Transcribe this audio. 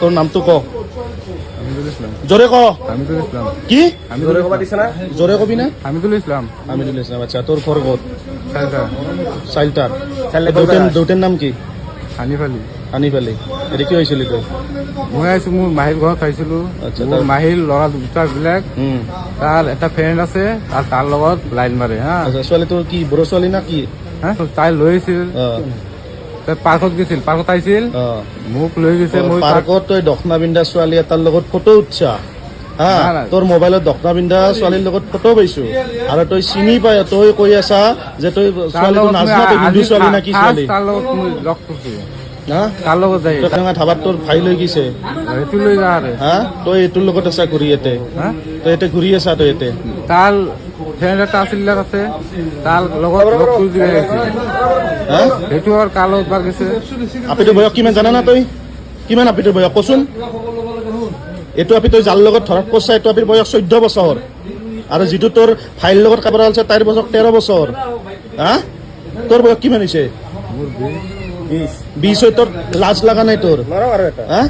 তোর নাম তো ক হামিদুল ইসলাম। জোরে ক হামিদুল ইসলাম। কি হামিদুল ইসলাম। জোরে কবি না হামিদুল ইসলাম। আমিনুল ইসলাম। আচ্ছা তোর খরগত সালটা চাইল্টার দুটের নাম কি? হানিফ আলী। হানিফ আলী। এটা কি হয়েছিল তোর? মই আহিছো মোৰ মাহীৰ ঘৰত আহিছিলো। আচ্ছা, মোৰ মাহীৰ ল'ৰা দুটাবিলাক তাৰ এটা ফ্ৰেণ্ড আছে আৰু তাৰ লগত লাইন মাৰে হা। আচ্ছা ছোৱালী তোৰ কি বড়ো ছোৱালী না কি? হা তাই লৈ আহিছিল, তাই পাৰ্কত গৈছিল, পাৰ্কত আহিছিল মোক লৈ গৈছে। মই পাৰ্কত তই দখনা পিন্ধা ছোৱালী এটাৰ লগত ফটো উঠছা হা? নাই, নাই। তোৰ মোবাইলত দখনা পিন্ধা ছোৱালীৰ লগত ফটো পাইছো আৰু তই চিনি পাই তই কৈ আছা যে তই তাৰ ছোৱালীটো লগত নাজনা, তই হিন্দু ছোৱালী না কি ছোৱালী? তাৰ লগত মই লগ কৰিছো, হা তাৰ লগত যাই তই কেনেকুৱা ধাবাত তোৰ ভাই লৈ গৈছে সেইটো লৈ যা আৰু হা? তই এইটোৰ লগত আছা ঘূৰি ইয়াতে, হা। তই ইয়াতে ঘূৰি আছা তই ইয়াতে তাৰ ফ্ৰেণ্ড এটা আছিল তাতে, তাৰ লগত লগ কৰি দিলে হা? সেইটো আৰু কাৰ লগত বাৰ গৈছে। আপিটোৰ বয়স কিমান জানা না তই? কিমান আপিটোৰ বয়স কচোন? এইটো আপি তই যাৰ লগত ধৰক কৈছা এইটো আপিৰ বয়স 14 বছৰ আৰু যিটো তোৰ ভাইৰ লগত কাবাৰ আছে তাইৰ বয়স 13 বছৰ হা? তোৰ বয়স কিমান হৈছে? 20 তোৰ লাজ লগা নাই তোৰ হা?